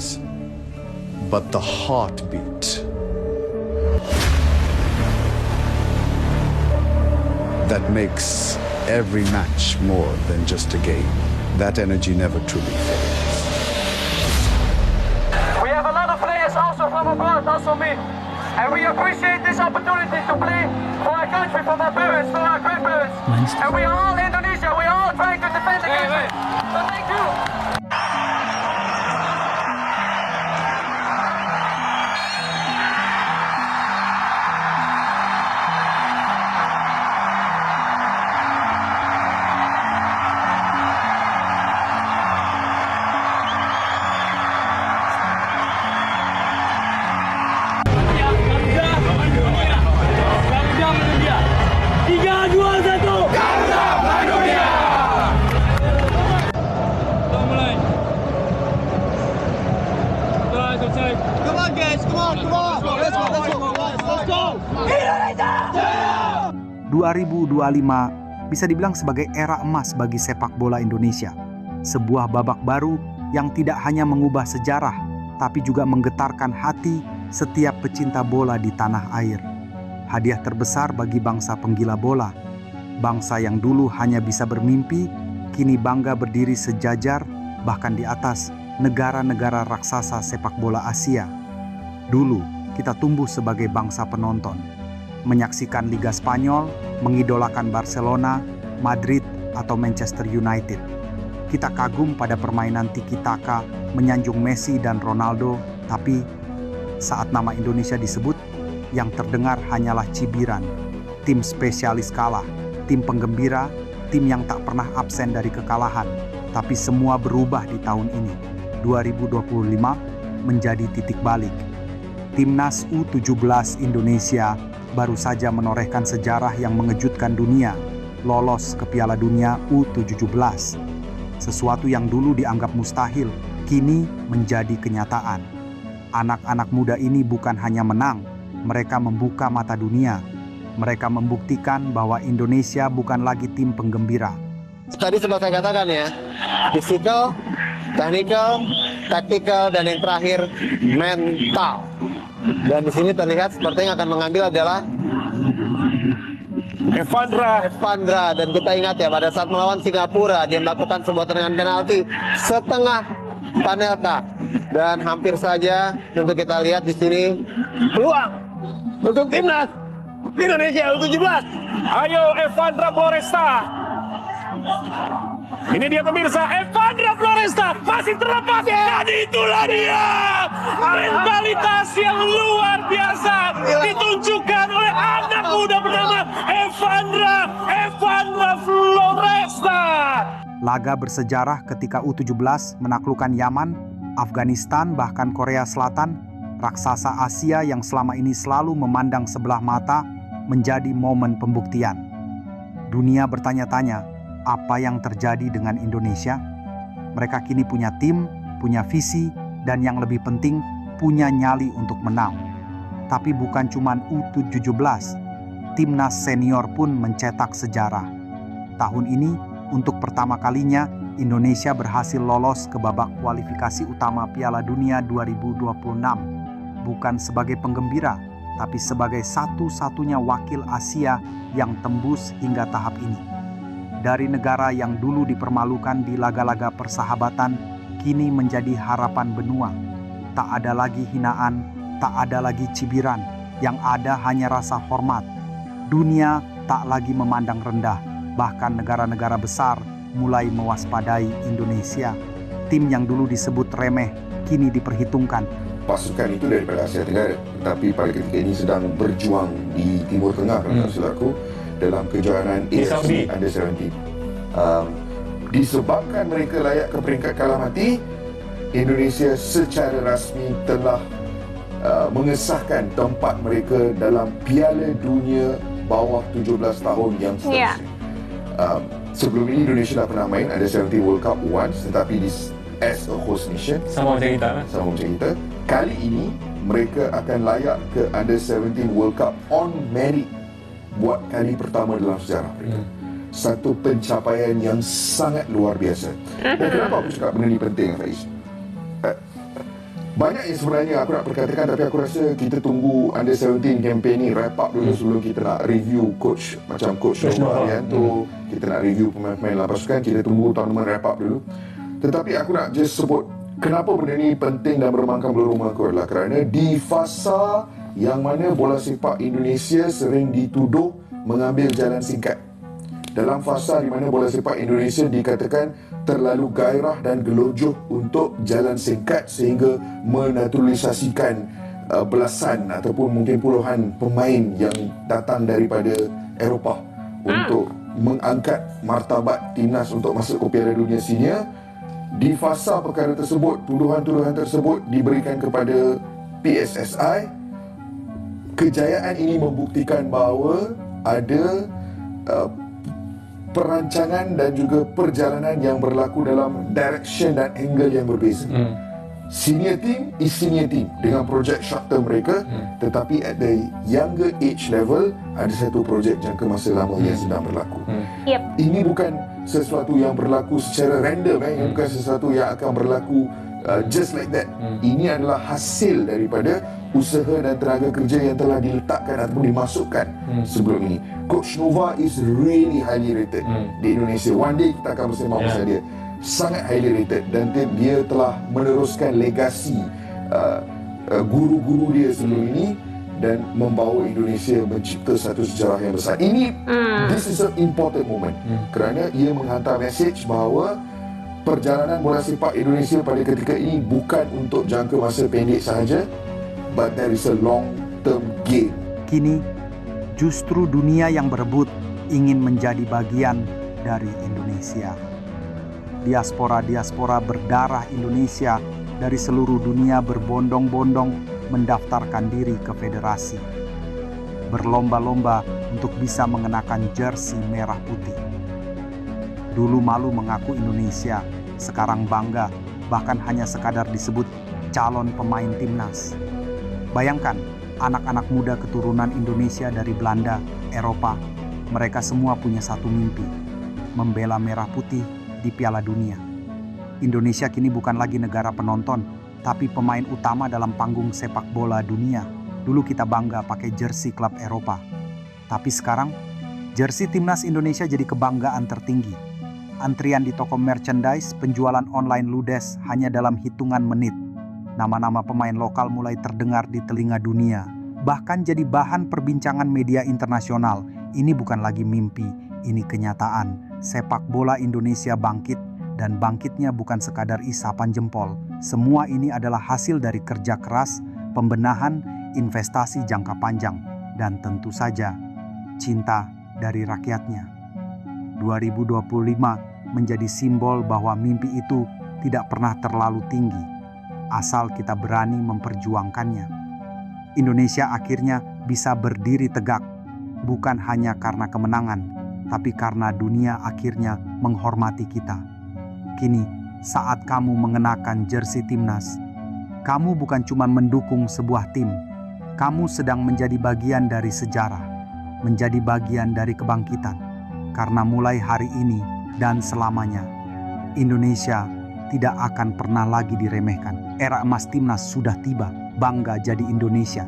players, but the heartbeat that makes every match more than just a game. That energy never truly fades. We have a lot of players also from abroad, also me. And we appreciate this opportunity to play for our country, for our parents, for our grandparents. And we are all Indonesia, we are all trying to defend the country. So thank you. Come on guys, come on. Let's go. 2025 bisa dibilang sebagai era emas bagi sepak bola Indonesia. Sebuah babak baru yang tidak hanya mengubah sejarah, tapi juga menggetarkan hati setiap pecinta bola di tanah air. Hadiah terbesar bagi bangsa penggila bola. Bangsa yang dulu hanya bisa bermimpi, kini bangga berdiri sejajar, bahkan di atas negara-negara raksasa sepak bola Asia. Dulu, kita tumbuh sebagai bangsa penonton. Menyaksikan Liga Spanyol, mengidolakan Barcelona, Madrid, atau Manchester United. Kita kagum pada permainan tiki-taka, menyanjung Messi dan Ronaldo, tapi saat nama Indonesia disebut, yang terdengar hanyalah cibiran. Tim spesialis kalah, tim penggembira, tim yang tak pernah absen dari kekalahan. Tapi semua berubah di tahun ini. 2025 menjadi titik balik. Timnas U17 Indonesia baru saja menorehkan sejarah yang mengejutkan dunia, lolos ke Piala Dunia U17. Sesuatu yang dulu dianggap mustahil, kini menjadi kenyataan. Anak-anak muda ini bukan hanya menang, mereka membuka mata dunia. Mereka membuktikan bahwa Indonesia bukan lagi tim penggembira. Tadi sempat saya katakan ya, physical, technical, tactical, dan yang terakhir mental. Dan di sini terlihat seperti yang akan mengambil adalah Evandra. Dan kita ingat ya, pada saat melawan Singapura dia melakukan sebuah tendangan penalti setengah Panelka. Dan hampir saja untuk kita lihat di sini peluang untuk timnas Indonesia U17. Ayo Evandra Floresta. Ini dia pemirsa, Evandra Floresta masih terlepas, dan itulah dia mentalitas yang luar biasa ditunjukkan oleh anak muda bernama Evandra Floresta. Laga bersejarah ketika U17 menaklukkan Yaman, Afghanistan, bahkan Korea Selatan, raksasa Asia yang selama ini selalu memandang sebelah mata, menjadi momen pembuktian. Dunia bertanya-tanya, apa yang terjadi dengan Indonesia? Mereka kini punya tim, punya visi, dan yang lebih penting, punya nyali untuk menang. Tapi bukan cuma U17, timnas senior pun mencetak sejarah. Tahun ini, untuk pertama kalinya, Indonesia berhasil lolos ke babak kualifikasi utama Piala Dunia 2026. Bukan sebagai penggembira, tapi sebagai satu-satunya wakil Asia yang tembus hingga tahap ini. Dari negara yang dulu dipermalukan di laga-laga persahabatan, kini menjadi harapan benua. Tak ada lagi hinaan, tak ada lagi cibiran, yang ada hanya rasa hormat. Dunia tak lagi memandang rendah, bahkan negara-negara besar mulai mewaspadai Indonesia. Tim yang dulu disebut remeh, kini diperhitungkan. Pasukan itu daripada Asia Tenggara, tapi pada ketika ini sedang berjuang di Timur Tengah, saudaraku, dalam kejuaraan AFC Under 17. Disebabkan mereka layak ke peringkat kalah mati, Indonesia secara rasmi telah mengesahkan tempat mereka dalam Piala Dunia bawah 17 tahun yang seterusnya. Sebelum ini Indonesia dah pernah main Under 17 World Cup once, tetapi as a host nation. Sama macam kita. Kali ini mereka akan layak ke Under 17 World Cup on merit buat kali pertama dalam sejarah mereka. Satu pencapaian yang sangat luar biasa. Dan kenapa aku cakap benda ni penting, Faiz? banyak yang sebenarnya aku nak perkatakan, tapi aku rasa kita tunggu Under 17 campaign ni wrap up dulu sebelum kita nak review coach macam Coach Nova Arianto, kita nak review pemain-pemain dalam pasukan. Kita tunggu tournament wrap up dulu. Tetapi aku nak just sebut kenapa benda ni penting dan bermangkam belurung aku adalah kerana di fasa yang mana bola sepak Indonesia sering dituduh mengambil jalan singkat. Dalam fasa di mana bola sepak Indonesia dikatakan terlalu gairah dan gelojoh untuk jalan singkat sehingga menaturalisasikan belasan ataupun mungkin puluhan pemain yang datang daripada Eropah untuk mengangkat martabat timnas untuk masuk ke Piala Dunia Senior. Di fasa perkara tersebut, tuduhan-tuduhan tersebut diberikan kepada PSSI. Kejayaan ini membuktikan bahawa ada perancangan dan juga perjalanan yang berlaku dalam direction dan angle yang berbeza. Senior team is senior team dengan projek short term mereka, tetapi at the younger age level ada satu projek jangka masa lama yang sedang berlaku. Ini bukan sesuatu yang berlaku secara random, ini bukan sesuatu yang akan berlaku just like that. Ini adalah hasil daripada usaha dan tenaga kerja yang telah diletakkan ataupun dimasukkan sebelum ini. Coach Nova is really highly rated di Indonesia. One day kita akan bersama pasal dia. Sangat highly rated dan dia telah meneruskan legasi guru-guru dia sebelum ini dan membawa Indonesia mencipta satu sejarah yang besar. This is an important moment kerana ia menghantar message bahawa perjalanan bola sepak Indonesia pada ketika ini bukan untuk jangka masa pendek sahaja, but there is a long term game. Kini, justru dunia yang berebut ingin menjadi bagian dari Indonesia. Diaspora-diaspora berdarah Indonesia dari seluruh dunia berbondong-bondong mendaftarkan diri ke federasi. Berlomba-lomba untuk bisa mengenakan jersey merah putih. Dulu malu mengaku Indonesia, sekarang bangga, bahkan hanya sekadar disebut calon pemain timnas. Bayangkan, anak-anak muda keturunan Indonesia dari Belanda, Eropa, mereka semua punya satu mimpi, membela merah putih di Piala Dunia. Indonesia kini bukan lagi negara penonton, tapi pemain utama dalam panggung sepak bola dunia. Dulu kita bangga pakai jersey klub Eropa. Tapi sekarang, jersey timnas Indonesia jadi kebanggaan tertinggi. Antrian di toko merchandise, penjualan online ludes hanya dalam hitungan menit. Nama-nama pemain lokal mulai terdengar di telinga dunia. Bahkan jadi bahan perbincangan media internasional. Ini bukan lagi mimpi, ini kenyataan. Sepak bola Indonesia bangkit, dan bangkitnya bukan sekadar isapan jempol. Semua ini adalah hasil dari kerja keras, pembenahan, investasi jangka panjang, dan tentu saja cinta dari rakyatnya. 2025 menjadi simbol bahwa mimpi itu tidak pernah terlalu tinggi, asal kita berani memperjuangkannya. Indonesia akhirnya bisa berdiri tegak, bukan hanya karena kemenangan, tapi karena dunia akhirnya menghormati kita. Kini, saat kamu mengenakan jersey timnas, kamu bukan cuma mendukung sebuah tim, kamu sedang menjadi bagian dari sejarah, menjadi bagian dari kebangkitan. Karena mulai hari ini dan selamanya, Indonesia tidak akan pernah lagi diremehkan. Era emas timnas sudah tiba, bangga jadi Indonesia.